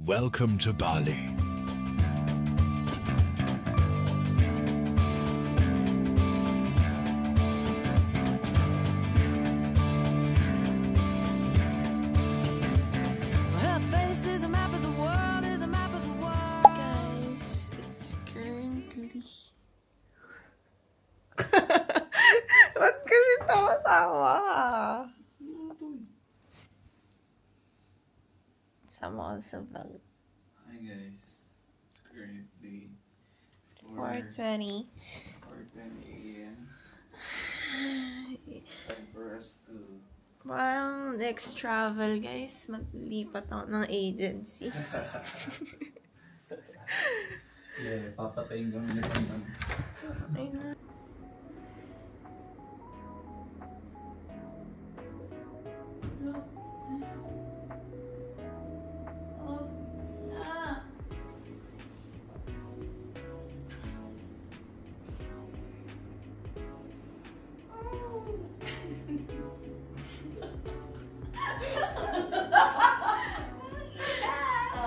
Welcome to Bali. Her face is a map of the world, is a map of the world. Guys, it's currently... Ba't kasi tawa-tawa? Sama ko sa vlog. Hi guys, it's currently 4:20. 4:20 a.m. Time for us to... Parang next travel, guys. Maglipat ako ng agency. Yeah, papatayin kami nito naman. Ay na.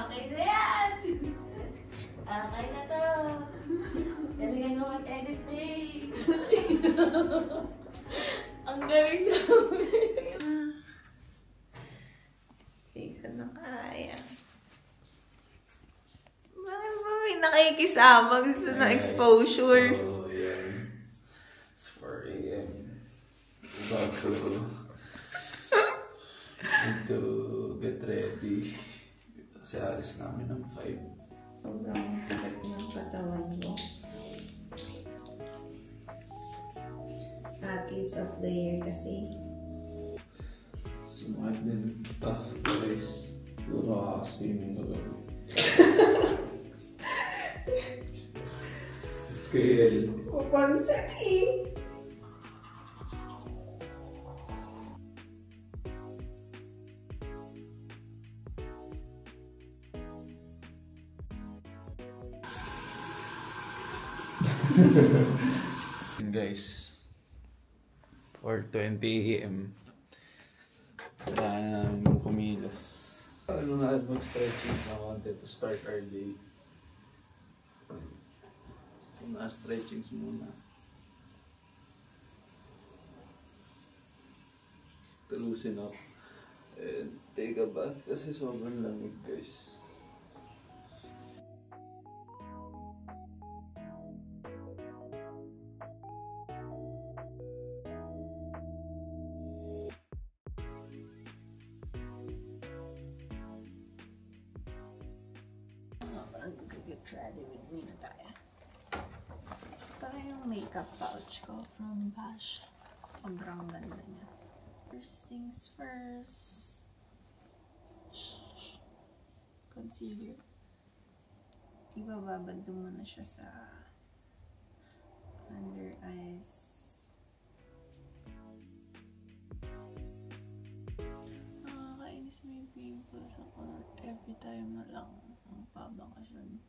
Okay na yan! Okay na to! Galingan mo mag-edit eh! Ang galing namin! Hindi ko na kaya. Bakit ba may nakikisama? Gusto ng exposure. So, yeah. It's 4 a.m. About to get ready. Kasi alis namin ng 5. Sobrang sakit ng katawan ko. Athlete of the year kasi. Sumakit din. Guys. Siguro kakaswimming na gawin. Scale. Puponsan eh. Guys, 4:20 a.m. Kailangan namin kumilos. Ano nga, mag-stretching na konti to start our day. Mga stretchings muna. To loosen up. And take a bath kasi sobrang lamig, guys. Get ready with me na tayo. Parang yung makeup pouch ko from Bash. Sobrang ganda niya. First things first. Concealer. Ibababad mo muna siya sa under eyes. Nakakainis may pimples ako. Every time na lang ang pabakasyon.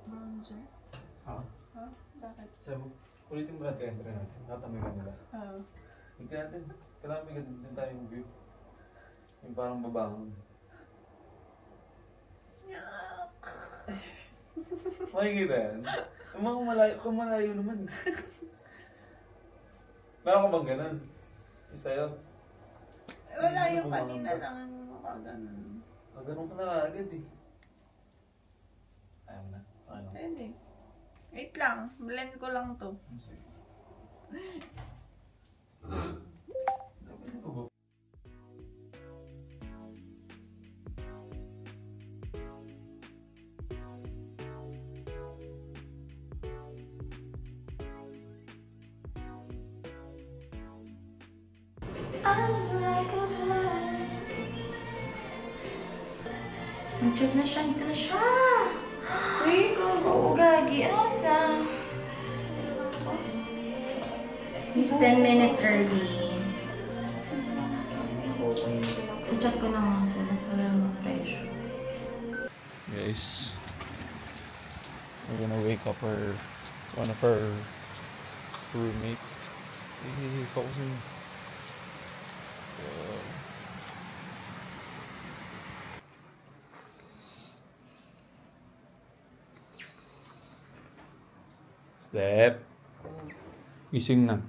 Bronzer. Ha? Ha? Bakit? Sabi, ulitin mo natin entry natin. Natamay ka nila. Oo. Tignan natin. Kailangan may ganun din tayong view. Yung parang babangon. Makikita yan. Yung mga kung malayo naman. Meron ka bang ganun? Yung sa'yo? Wala yung kanina lang ang mukha ganun. Ganun ka na agad eh. Ayaw na. Ano? Pwede. Wait lang. Blend ko lang to. Sige. Mag-chat na siya, dito na siya! Uy, oo, gagi. Ano oras na? He's 10 minutes early. Chat ko na nga sila para ma-fresh. Guys, We're gonna wake up one of our roommate. Hey, focusing. Step. Gising na.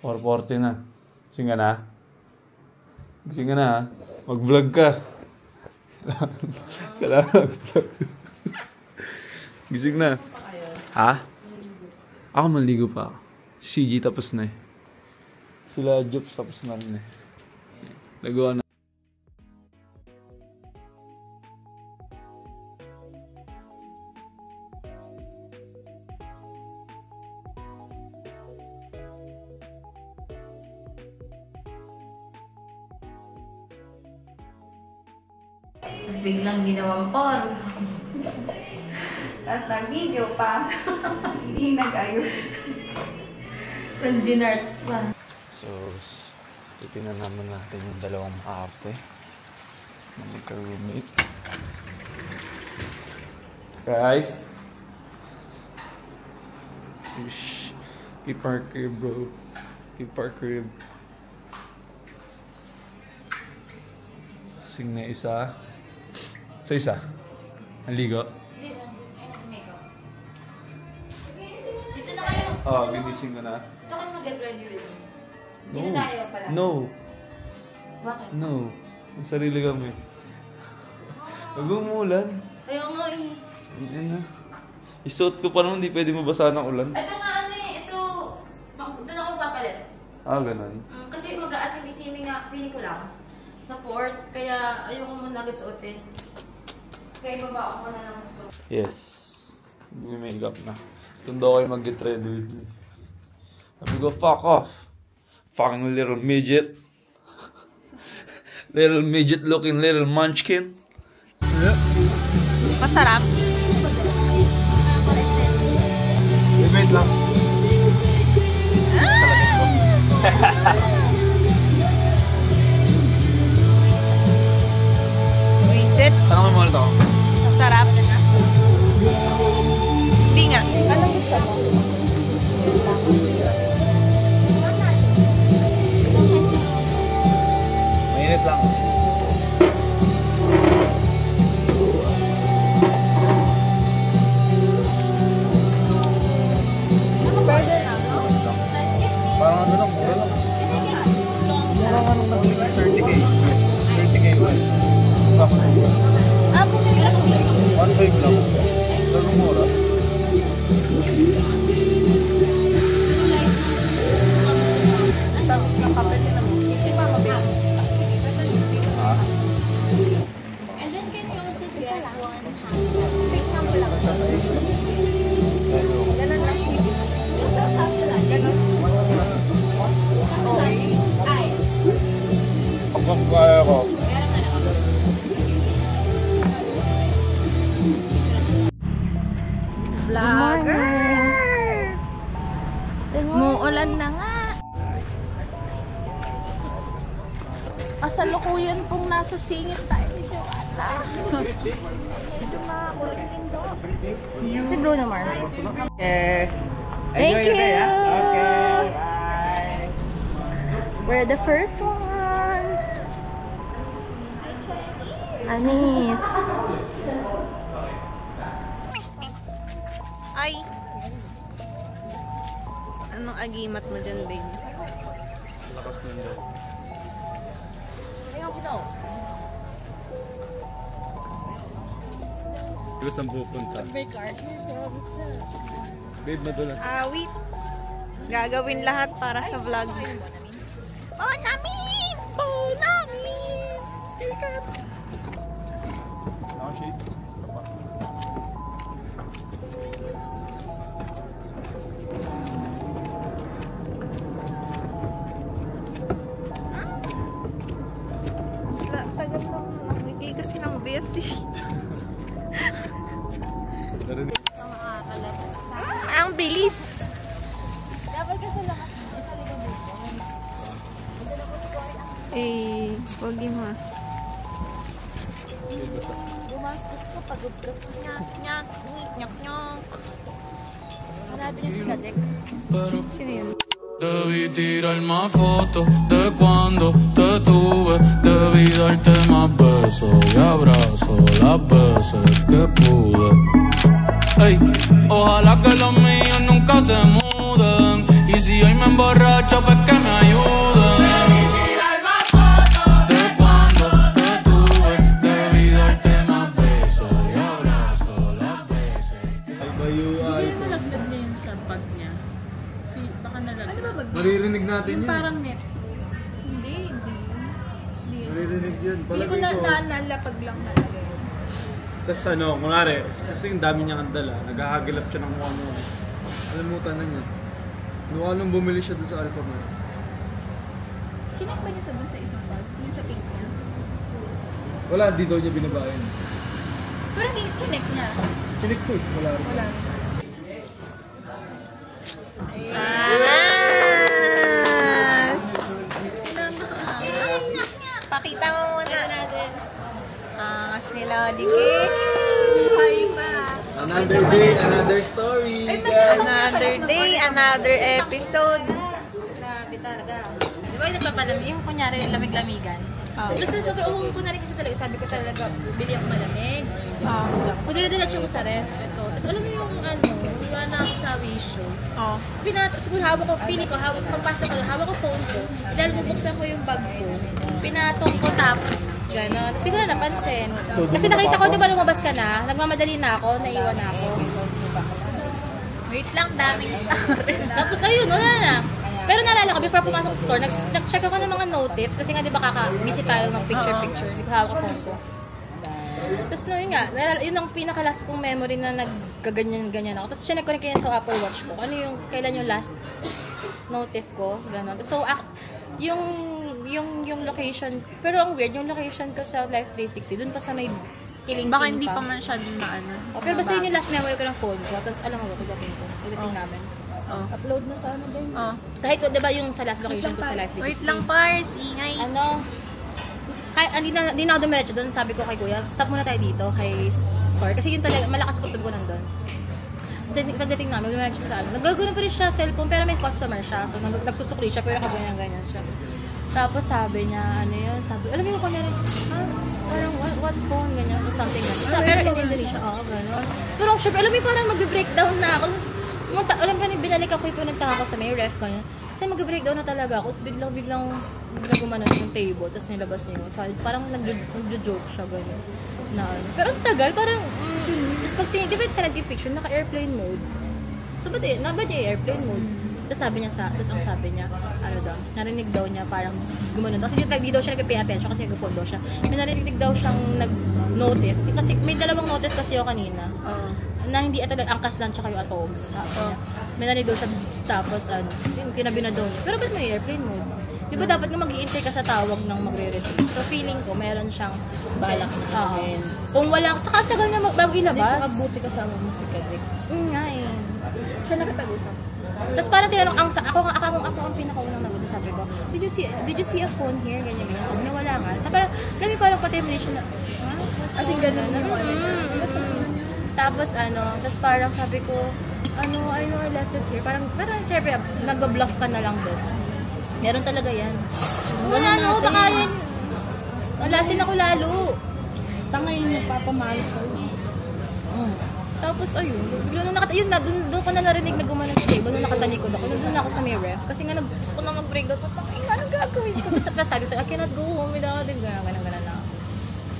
4:40 na. Gising ka na? Gising ka na ha? Mag-vlog ka. Kailangan mag-vlog. Gising na. Ha? Ako maligo pa ako. CG tapos na eh. Sila Jobs tapos na rin eh. Nagawa na. Tapos biglang ginawang porn. Tapos nag-video pa. Hindi nag-ayos. Nag-dinarts pa. So, titignan naman natin yung dalawang ate. Magka-roommate. Guys! Ish. Keep our crib, bro. Keep our crib. Sing na isa. So, isa. Ang ligo. Dito na kayo. Oo, ginising ko na. Dito kayo mag-get ready with me. Dito tayo pala. No. Bakit? No. Ang sarili kami. Huwag umulan. Ayaw nga eh. Hindi na. Isuot ko pa naman, hindi pwede mabasa ng ulan. Ito nga ano eh. Ito. Doon ako papalit. Ah, ganun. Kasi mag-aasimi-simi nga. Feeling ko lang. Sa port. Kaya ayoko muna agad suotin. Kaya ibaba ako na lang suot. Yes. May makeup na. Doon daw kayo mag-get ready with me. Sabi ko, fuck off. Fucking little midget. Little midget looking little munchkin. Masarap. Wait lang. Wisit. Tanong mo ulit ako. Masarap. Hindi nga. Ano gusto mo? Mainit lang. Parang ano lang, mura lang. Mura nga nung nabili ko 30k. 30k ba? Sakto. Ah, bumili lang. 1.5 lang. Ganun mura. Ang tapos ng papel nila mo. Hindi pa mabili. Ha? And then can you also get one take number lang. Ganun lang. Ganun. Okay. Ay. Pag kaya ko. Meron na ako. Vlogger! Muulan na nga. Kasalukuyan pong nasa singit tayo ni Joanna. Medyo makakulitin doon. Si Bruno Mars. Okay. Thank you! Okay, bye! We're the first ones. Anis. Ay. Anong agimat mo dyan, babe? Lakas nandun. Ayaw ko daw. Di ba saan pupunta? May card. Babe, madulas. Wait. Gagawin lahat para sa vlog. Oh, namin! Oh, namin! Sticker! Ako, shades. Tagal lang. Nakikli kasi ng besi. Narinig. Ang bilis! Dapat kasi lakas sa likod dito. Huwag mo. Gumastos ko pag-upgrade niya. Nyak, nyak, nyak. Marami niya sila, Dex. Sino yun? Debí tirar más fotos de cuando te tuve. Debí darte más besos y abrazos las veces que pude. Ey, ojalá que los míos nunca se muden. Y si hoy me emborracho, pues que me ayuden. Debí tirar más fotos de cuando te tuve. Debí darte más besos y abrazos las veces que Bayo ay. Hindi nalaglag niya yun sa bag niya. Baka nalaglag. Maririnig natin Yung yun. parang net. Hindi. Maririnig yun. Hindi ko nalapag lang talaga. Tapos ano, kunwari, kasi yung dami niyang andala, naghahagilap siya ng ano. Alimutan na niya. Nung bumili siya doon sa Alpha Mart. Kinek ba niya sa isang bag? Yung sa pink niya? Wala, di daw niya binabayan. Pero kinek niya. Chinik ko eh, wala rin. Wala. Pakita mo muna. Angas ni Lodi Hi pa. Another day, another story. Another day, another episode. Grabe talaga. Di ba yung nagpapalamig? Yung kunyari, lamig-lamigan. Basta sobrang umuwi ko na rin kasi talaga. Sabi ko talaga, bili ako malamig. Pudila-dilatso ko sa ref. Ito. Tapos alam mo yung wala na ako sa wisho. Siguro hawak ko, pagpasok ko, hawak ko phone ko. Dahil bubuksan ko yung bag ko. Pinatong ko tapos gano'n. Tapos di ko na napansin. Kasi nakita ko, di ba lumabas ka na, nagmamadali na ako, naiwan na ako. Wait lang, daming story. Tapos ayun, wala na. Pero naalala ko, before pumasok sa store, nag-check ako ng mga notifs kasi nga di ba busy tayo mag-picture-picture. Hindi ko hawak phone ko. Tapos no, yun nga, yun ang pinaka-last kong memory na nagkaganyan-ganyan ako. Tapos chinek ko rin kaya sa Apple Watch ko. Ano yung, kailan yung last notif ko, gano'n. So, yung location, pero ang weird, yung location ko sa Life 360, dun pa sa may kiling-kiling Baka hindi pa man siya dun na ano. pero basta yun yung last memory ko ng phone ko. Tapos alam mo ba, pagdating namin. Upload na sa ano din. Kahit, di ba yung sa last location ko sa Life 360? Wait lang, Pars. Ingay. Kahit hindi na ako dumiretso doon, sabi ko kay Kuya, stop muna tayo dito kay store. Kasi yun talaga, malakas kutob ko nandun. Pagdating namin, dumiretso sa ano. Nagagano pa rin siya cellphone, pero may customer siya. So, nagsusukli siya, pero ganyan siya. Tapos sabi niya, ano yun, alam mo yung kunyari, parang what phone, ganyan, or something ganyan. Pero in Indonesia, gano'n. So, parang syempre, alam mo yung parang mag-breakdown na ako. Alam mo, binalik ako yung nagtaka ko sa may ref, ganyan. Kasi mag-breakdown na talaga ako. So, biglang gumanon yung table, tapos nilabas niya yun. So, parang nag-joke siya, gano'n. Pero ang tagal, parang, tapos pag di ba sa nag-picture, naka-airplane mode. So, ba't yung airplane mode? Tapos ang sabi niya, ano daw, narinig daw niya parang gumanon daw. Kasi di daw siya nag-pay attention kasi nag-phone daw siya. May narinig daw siyang nag-notif. Kasi may dalawang notif kasi ako kanina. Na hindi angkas lang tsaka yung atom. Sabi niya. May narinig daw siya, tapos tinabi na daw niya. Pero ba't may airplane mode? Di ba dapat nga mag-i-intay ka sa tawag ng magre-retrieve? So feeling ko, meron siyang Balak na namin. kung walang, tsaka tagal niya bago ilabas. Buti kasama mo si Kadek. Nga eh. Siya nakipag-usap. Tapos parang tinanong, ako ang pinakaunang nag-usap, sabi ko, did you see a phone here? Ganyan. Sabi niya, wala nga. Sabi parang pati siya na, As in, ganun Tapos tapos parang sabi ko, I know I left it here. Parang syempre, nagba-bluff ka na lang din. Meron talaga yan. Wala baka yan. Walasin ako lalo. Tanga yung nagpapamalo sa'yo. Tapos ayun, bigla doon ko na narinig na gumanon sa table nung nakatalikod ako. Doon ako sa may ref kasi nga gusto ko na mag-breakdown. Anong gagawin ko? Tapos sabi ko, I cannot go home without it. Ganun na.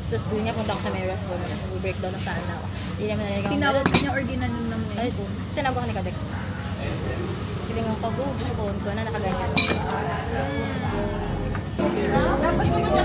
Tapos doon niya punta ako sa may ref ko. Mag-breakdown na sana ako. Hindi naman narinig ako. Tinawag niya or ginanon ng mail phone? Tinawag ako ni Kadek. Tinawag ko, phone ko na nakaganyan. Dapat mo niya